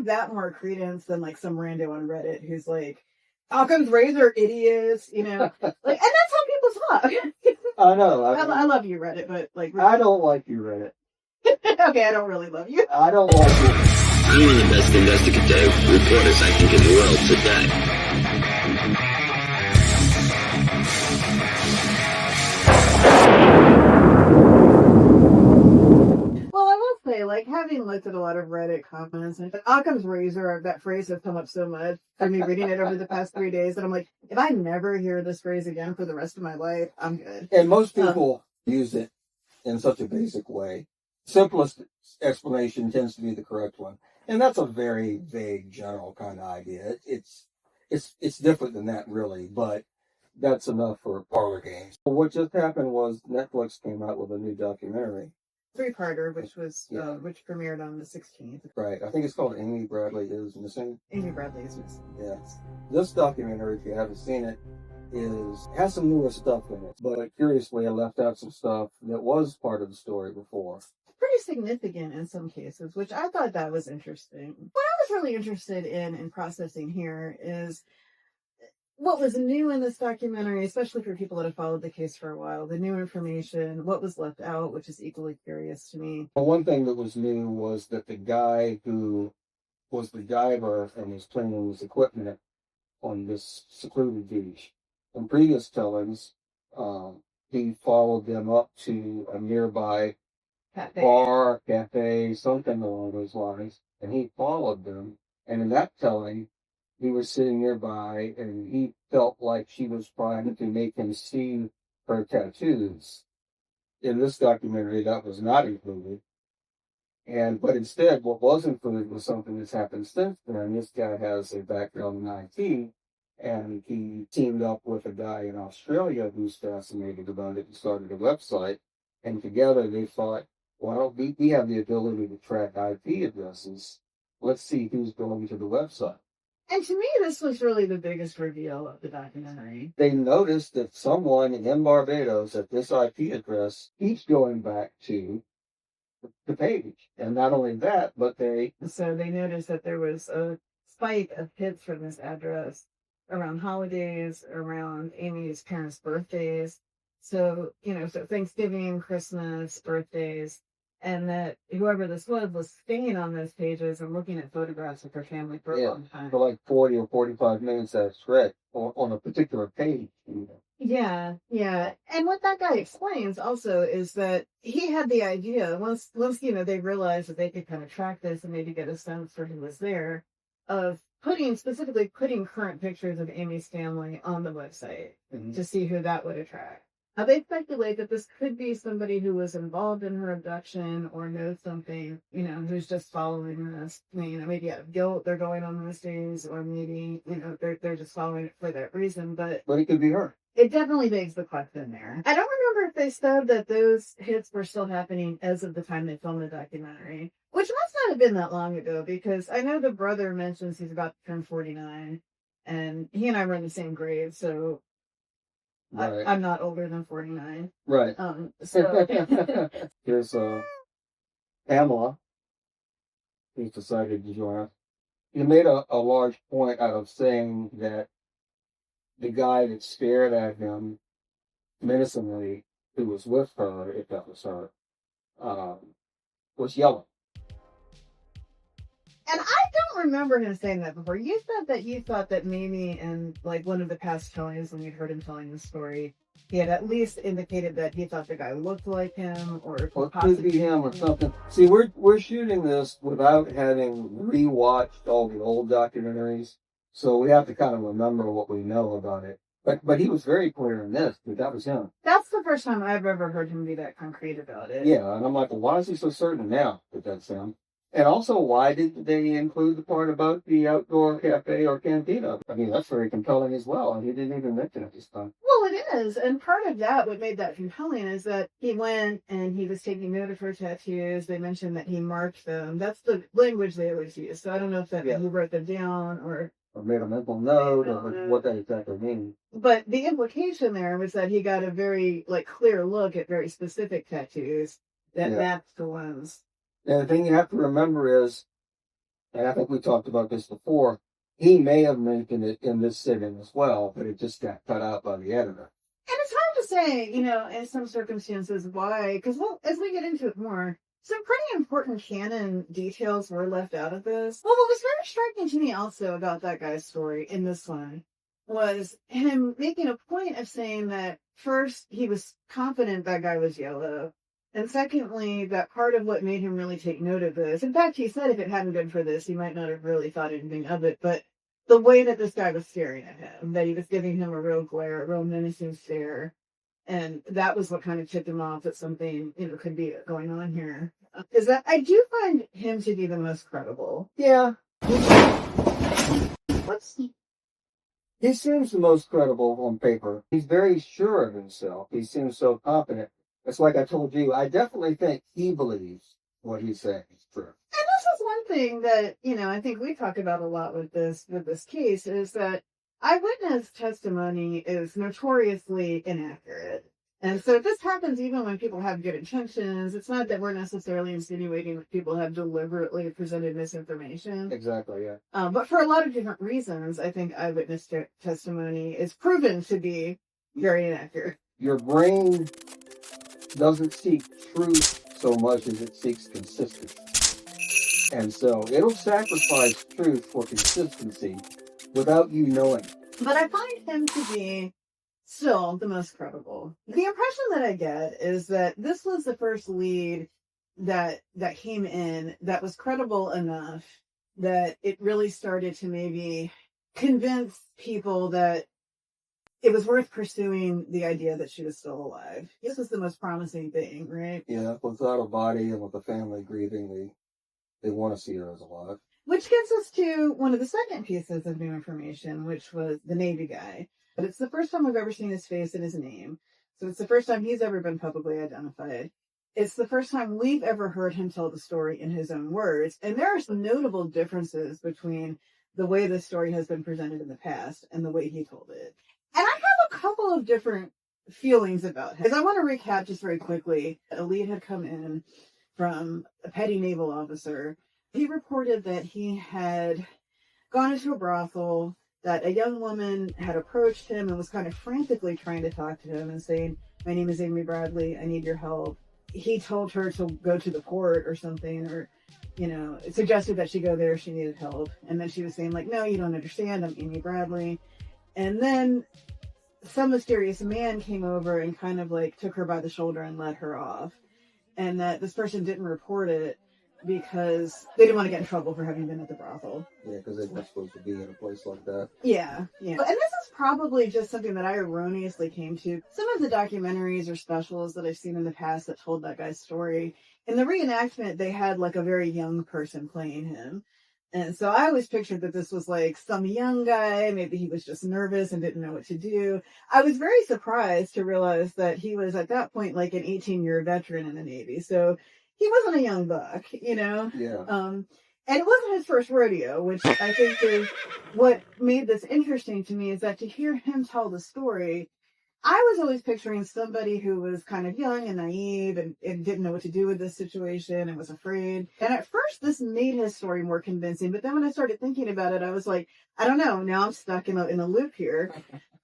like that more credence than like some rando on Reddit who's like, Occam's razor, idiots, you know, like, and that's how people talk. I know. I love you, Reddit, but like, I don't like you, Reddit. Okay, I don't really love you. I don't like you. I'm the best investigative reporters I think in the world today. Well, I will say, like, having looked at a lot of Reddit comments, and Occam's razor, that phrase has come up so much for me reading it over the past 3 days that I'm like, if I never hear this phrase again for the rest of my life, I'm good. And most people use it in such a basic way. Simplest explanation tends to be the correct one. And that's a very vague, general kind of idea. It's different than that, really, but that's enough for parlor games. What just happened was Netflix came out with a new documentary. 3-parter, which was which premiered on the 16th. Right. I think it's called Amy Bradley is Missing. Amy Bradley is Missing. Yes. This documentary, if you haven't seen it, has some newer stuff in it. But curiously, I left out some stuff that was part of the story before. Pretty significant in some cases, which I thought that was interesting. What I was really interested in processing here is what was new in this documentary, especially for people that have followed the case for a while, the new information, what was left out, which is equally curious to me. Well, one thing that was new was that the guy who was the diver and was cleaning his equipment on this secluded beach, in previous tellings, he followed them up to a nearby bar, cafe, something along those lines, and he followed them. And in that telling, he was sitting nearby, and he felt like she was trying to make him see her tattoos. In this documentary, that was not included. But instead, what was included was something that's happened since then. This guy has a background in IT, and he teamed up with a guy in Australia who's fascinated about it and started a website. And together they thought, well, we have the ability to track IP addresses. Let's see who's going to the website. And to me, this was really the biggest reveal of the documentary. They noticed that someone in Barbados at this IP address keeps going back to the page. And not only that, but they noticed that there was a spike of hits from this address around holidays, around Amy's parents' birthdays. So Thanksgiving, Christmas, birthdays. And that whoever this was staying on those pages and looking at photographs of her family for a long time. For like 40 or 45 minutes at a stretch on a particular page. Yeah. And what that guy explains also is that he had the idea, once they realized that they could kind of track this and maybe get a sense for who was there, of specifically putting current pictures of Amy's family on the website to see who that would attract. Now, they speculate that this could be somebody who was involved in her abduction or knows something, who's just following this. Maybe out of guilt they're going on those days, or maybe, they're just following it for that reason. But it could be her. It definitely begs the question there. I don't remember if they said that those hits were still happening as of the time they filmed the documentary, which must not have been that long ago, because I know the brother mentions he's about to turn 49, and he and I were in the same grade, so... Right. I'm not older than 49. Right. So Here's Pamela, who's decided to join us. You made a large point out of saying that the guy that stared at him menacingly, who was with her, if that was her, was yelling. And I don't remember him saying that before. You said that you thought that maybe in like one of the past tellings, when you'd heard him telling the story, he had at least indicated that he thought the guy looked like him, or it could be him or something. See, we're shooting this without having rewatched all the old documentaries, so we have to kind of remember what we know about it. But he was very clear in this that was him. That's the first time I've ever heard him be that concrete about it. Yeah, and I'm like, well, why is he so certain now that that's him? And also, why did they include the part about the outdoor cafe or cantina? I mean, that's very compelling as well, and he didn't even mention it this time. Well, it is, and part of that, what made that compelling, is that he went and he was taking note of her tattoos. They mentioned that he marked them. That's the language they always use, so I don't know if that he wrote them down or made a mental note or what that exactly means. But the implication there was that he got a very clear look at very specific tattoos that matched the ones. And the thing you have to remember is And I think we talked about this before. He may have mentioned it in this sitting as well, but it just got cut out by the editor. And it's hard to say, in some circumstances why, because as we get into it more, some pretty important canon details were left out of this. Well, what was very striking to me also about that guy's story in this one was him making a point of saying that first, he was confident that guy was yellow. And secondly, that part of what made him really take note of this, in fact, he said if it hadn't been for this, he might not have really thought anything of it, but the way that this guy was staring at him, that he was giving him a real glare, a real menacing stare. And that was what kind of tipped him off that something, could be going on here. Is that I do find him to be the most credible. Yeah. He seems the most credible on paper. He's very sure of himself. He seems so confident. It's like I told you, I definitely think he believes what he's saying is true. And this is one thing that, I think we talk about a lot with this case is that eyewitness testimony is notoriously inaccurate. And so this happens even when people have good intentions. It's not that we're necessarily insinuating that people have deliberately presented misinformation. Exactly, yeah. But for a lot of different reasons, I think eyewitness testimony is proven to be very inaccurate. Your brain doesn't seek truth so much as it seeks consistency. And so it'll sacrifice truth for consistency without you knowing. But I find him to be still the most credible. The impression that I get is that this was the first lead that came in that was credible enough that it really started to maybe convince people that it was worth pursuing the idea that she was still alive. This was the most promising thing, right? Yeah, without a body and with the family grieving, they want to see her as alive. Which gets us to one of the second pieces of new information, which was the Navy guy. But it's the first time we've ever seen his face and his name. So it's the first time he's ever been publicly identified. It's the first time we've ever heard him tell the story in his own words. And there are some notable differences between the way this story has been presented in the past and the way he told it. And I have a couple of different feelings about him. Because I want to recap just very quickly. A lead had come in from a petty naval officer. He reported that he had gone into a brothel, that a young woman had approached him and was kind of frantically trying to talk to him and saying, "My name is Amy Bradley, I need your help." He told her to go to the port or something, or, suggested that she go there if she needed help. And then she was saying, like, "No, you don't understand, I'm Amy Bradley." And then some mysterious man came over and kind of like took her by the shoulder and let her off. And that this person didn't report it because they didn't want to get in trouble for having been at the brothel. Yeah, because they weren't supposed to be in a place like that. Yeah. And this is probably just something that I erroneously came to. Some of the documentaries or specials that I've seen in the past that told that guy's story, in the reenactment, they had like a very young person playing him. And so I always pictured that this was like some young guy. Maybe he was just nervous and didn't know what to do. I was very surprised to realize that he was at that point like an 18-year veteran in the Navy. So he wasn't a young buck, Yeah. And it wasn't his first rodeo, which I think is what made this interesting to me, is that to hear him tell the story, I was always picturing somebody who was kind of young and naive and didn't know what to do with this situation and was afraid. And at first, this made his story more convincing. But then when I started thinking about it, I was like, I don't know. Now I'm stuck in a loop here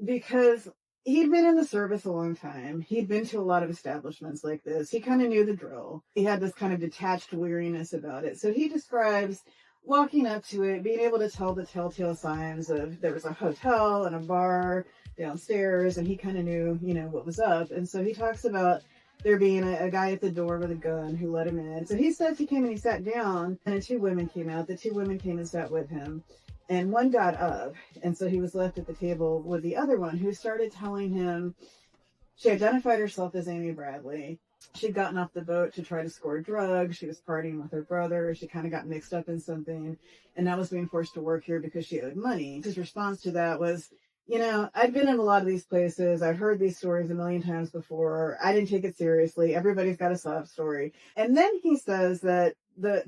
because he'd been in the service a long time. He'd been to a lot of establishments like this. He kind of knew the drill. He had this kind of detached weariness about it. So he describes walking up to it, being able to tell the telltale signs of there was a hotel and a bar downstairs, and he kind of knew, what was up. And so he talks about there being a guy at the door with a gun who let him in. So he says he came and he sat down, and 2 women came out. The 2 women came and sat with him. And one got up, and so he was left at the table with the other one, who started telling him she identified herself as Amy Bradley. She'd gotten off the boat to try to score drugs. She was partying with her brother. She kind of got mixed up in something, and now was being forced to work here because she owed money. His response to that was, I'd been in a lot of these places. I've heard these stories a million times before. I didn't take it seriously. Everybody's got a sob story. And then he says that the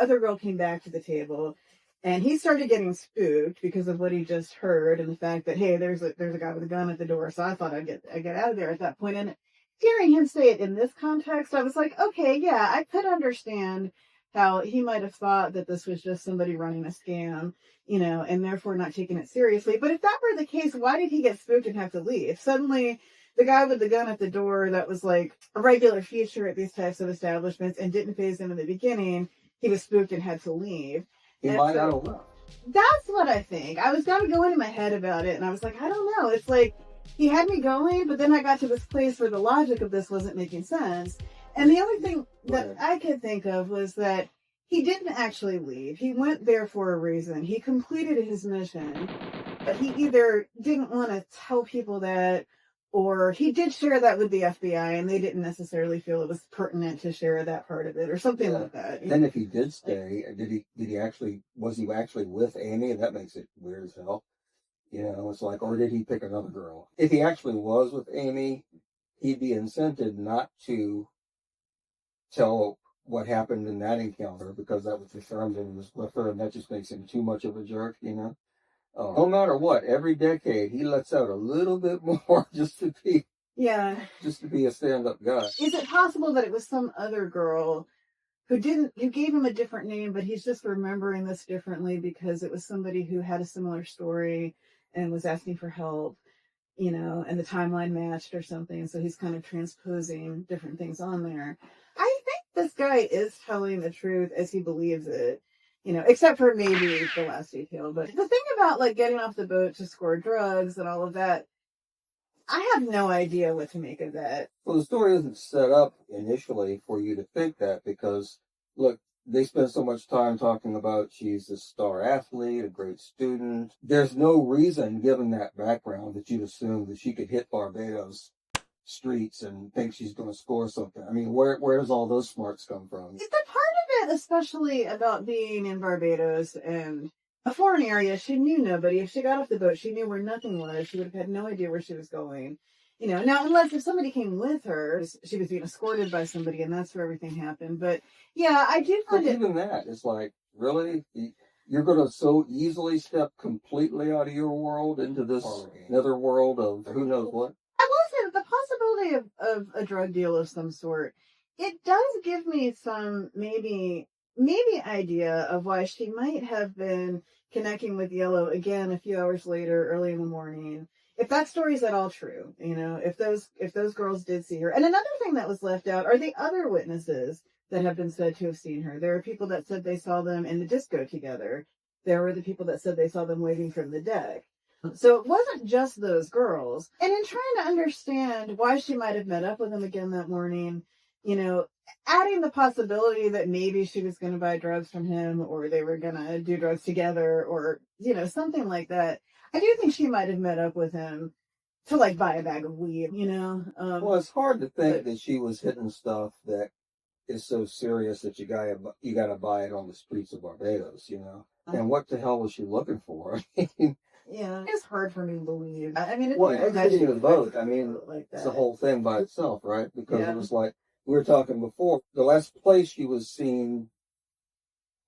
other girl came back to the table. And he started getting spooked because of what he just heard and the fact that, hey, there's a guy with a gun at the door. So I thought I'd get out of there at that point. And hearing him say it in this context, I was like, okay, yeah, I could understand how he might have thought that this was just somebody running a scam, and therefore not taking it seriously. But if that were the case, why did he get spooked and have to leave? Suddenly, the guy with the gun at the door that was like a regular feature at these types of establishments and didn't phase him in the beginning, he was spooked and had to leave. He And might so- not have left. That's what I think. I was going to go into my head about it, and I was like, I don't know. It's like he had me going, but then I got to this place where the logic of this wasn't making sense. And the only thing that I could think of was that he didn't actually leave. He went there for a reason. He completed his mission, but he either didn't want to tell people that, or he did share that with the FBI, and they didn't necessarily feel it was pertinent to share that part of it, or something like that. Then if he did stay, was he actually with Amy? That makes it weird as hell. It's like, or did he pick another girl? If he actually was with Amy, he'd be incented not to tell what happened in that encounter, because that was confirmed and was with her, and that just makes him too much of a jerk, No matter what, every decade he lets out a little bit more just to be a stand-up guy. Is it possible that it was some other girl who gave him a different name, but he's just remembering this differently because it was somebody who had a similar story and was asking for help, and the timeline matched or something, so he's kind of transposing different things on there. I think this guy is telling the truth as he believes it. Except for maybe the last detail. But the thing about like getting off the boat to score drugs and all of that, I have no idea what to make of that. Well, the story isn't set up initially for you to think that, because, look, they spend so much time talking about she's a star athlete, a great student. There's no reason, given that background, that you'd assume that she could hit Barbados streets and think she's going to score something. I mean, where does all those smarts come from? The part of it, especially about being in Barbados and a foreign area, she knew nobody. If she got off the boat, she knew where nothing was. She would have had no idea where she was going. Now, unless if somebody came with her, she was being escorted by somebody, and that's where everything happened. But, yeah, I do find it... Even that, it's like, really? You're going to so easily step completely out of your world into this nether world of who knows what? I will say that the possibility of a drug deal of some sort, it does give me some maybe idea of why she might have been connecting with Yellow again a few hours later, early in the morning. If that story's at all true, if those girls did see her. And another thing that was left out are the other witnesses that have been said to have seen her. There are people that said they saw them in the disco together. There were the people that said they saw them waving from the deck. So it wasn't just those girls. And in trying to understand why she might have met up with him again that morning, adding the possibility that maybe she was going to buy drugs from him, or they were going to do drugs together, or, something like that. I do think she might have met up with him to like buy a bag of weed, Well, it's hard to think that she was hitting stuff that is so serious that you got to buy it on the streets of Barbados, And what the hell was she looking for? Yeah, it's hard for me to believe. I mean, exiting the boat, like it's the whole thing by itself, right? Because Yeah. it was like, we were talking before, the last place she was seen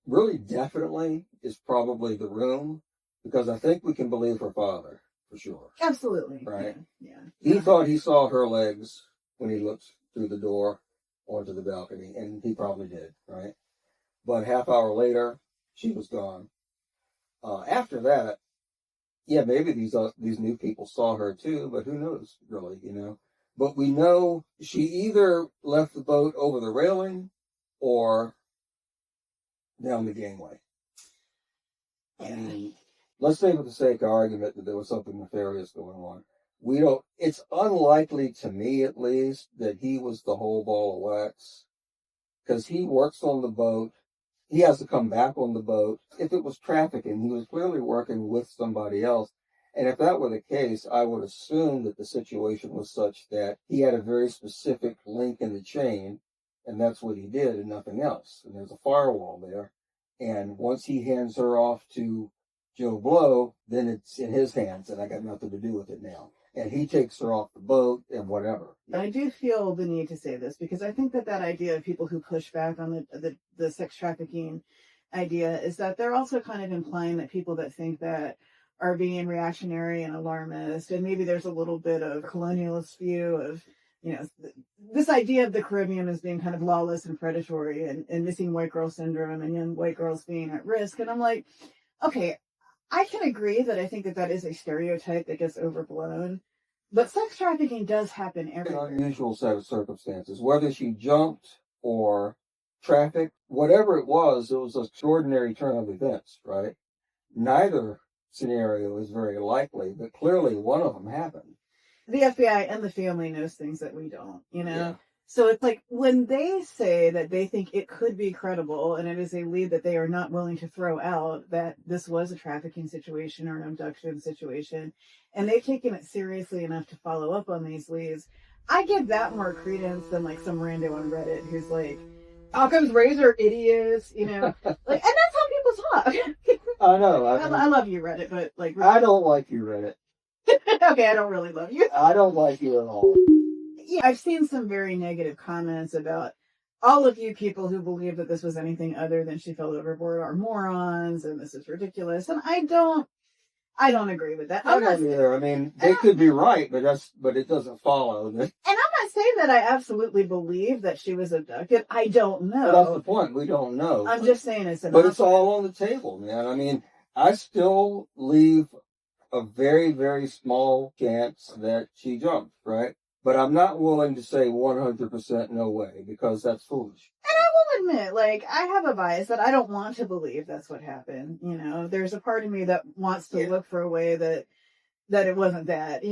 really definitely is probably the room, because I think we can believe her father, for sure. Absolutely. Right. Yeah. He thought he saw her legs when he looked through the door onto the balcony, and he probably did, right? But half hour later, she was gone. After that, yeah, maybe these new people saw her too, but who knows, really, But we know she either left the boat over the railing or down the gangway. Yeah. I mean, let's say for the sake of argument that there was something nefarious going on. It's unlikely to me, at least, that he was the whole ball of wax, because he works on the boat. He has to come back on the boat. If it was trafficking, he was clearly working with somebody else. And if that were the case, I would assume that the situation was such that he had a very specific link in the chain, and that's what he did and nothing else. And there's a firewall there. And once he hands her off to Joe Blow, then it's in his hands, and I got nothing to do with it now. And he takes her off the boat and whatever. I do feel the need to say this, because I think that idea of people who push back on the sex trafficking idea is that they're also kind of implying that people that think that are being reactionary and alarmist, and maybe there's a little bit of colonialist view of, this idea of the Caribbean as being kind of lawless and predatory and missing white girl syndrome and young white girls being at risk. And I'm like, okay, I can agree that I think that is a stereotype that gets overblown, but sex trafficking does happen everywhere. An unusual set of circumstances, whether she jumped or trafficked, whatever it was an extraordinary turn of events, right? Neither scenario is very likely, but clearly one of them happened. The FBI and the family knows things that we don't, Yeah. So it's like when they say that they think it could be credible and it is a lead that they are not willing to throw out that this was a trafficking situation or an abduction situation, and they've taken it seriously enough to follow up on these leads, I give that more credence than like some rando on Reddit who's like, Occam's razor, idiots, and that's how people talk. I know. I love you, Reddit, but like... I don't like you, Reddit. Okay, I don't really love you. I don't like you at all. Yeah, I've seen some very negative comments about all of you people who believe that this was anything other than she fell overboard are morons and this is ridiculous. And I don't agree with that. I don't either. I mean, they could be right, but it doesn't follow. And I'm not saying that I absolutely believe that she was abducted. I don't know. That's the point. We don't know. I'm just saying it's but it's all on the table, man. I mean, I still leave a very, very small chance that she jumped, right? But I'm not willing to say 100% no way, because that's foolish. And I will admit, like, I have a bias that I don't want to believe that's what happened. There's a part of me that wants to look for a way that it wasn't that,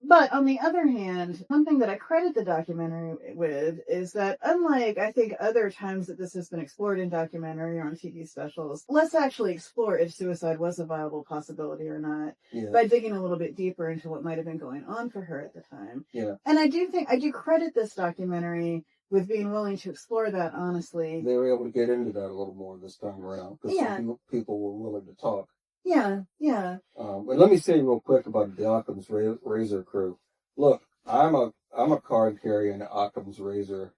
But on the other hand, something that I credit the documentary with is that unlike, I think, other times that this has been explored in documentary or on TV specials, let's actually explore if suicide was a viable possibility or not by digging a little bit deeper into what might have been going on for her at the time. Yeah. And I do credit this documentary with being willing to explore that honestly. They were able to get into that a little more this time around because people were willing to talk. Yeah. But let me say real quick about the Occam's razor crew. Look, I'm a card carrying Occam's razor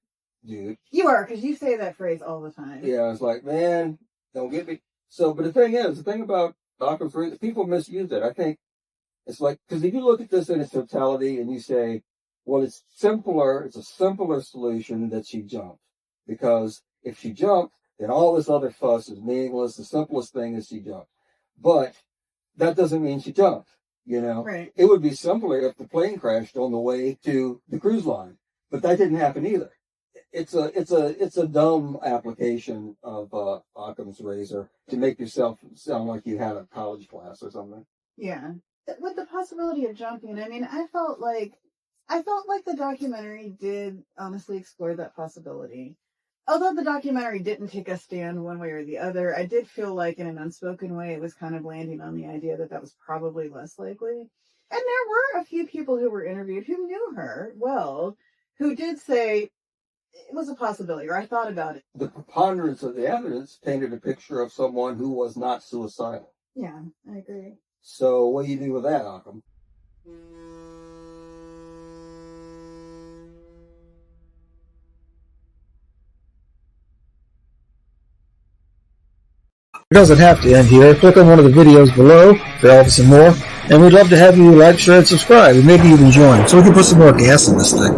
dude. You are, because you say that phrase all the time. Yeah, it's like, man, don't get me. So, but the thing about Occam's razor, people misuse it. I think it's like, because if you look at this in its totality and you say, well, it's a simpler solution that she jumped. Because if she jumped, then all this other fuss is meaningless. The simplest thing is she jumped. But that doesn't mean she jumped, Right. It would be simpler if the plane crashed on the way to the cruise line, but that didn't happen either. It's a dumb application of Occam's razor to make yourself sound like you had a college class or something. Yeah. With the possibility of jumping, I mean, I felt like the documentary did honestly explore that possibility. Although the documentary didn't take a stand one way or the other, I did feel like in an unspoken way it was kind of landing on the idea that was probably less likely. And there were a few people who were interviewed who knew her well, who did say it was a possibility, or I thought about it. The preponderance of the evidence painted a picture of someone who was not suicidal. Yeah, I agree. So what do you do with that, Occam? It doesn't have to end here. Click on one of the videos below for Elvis and more. And we'd love to have you like, share, and subscribe. And maybe even join so we can put some more gas in this thing.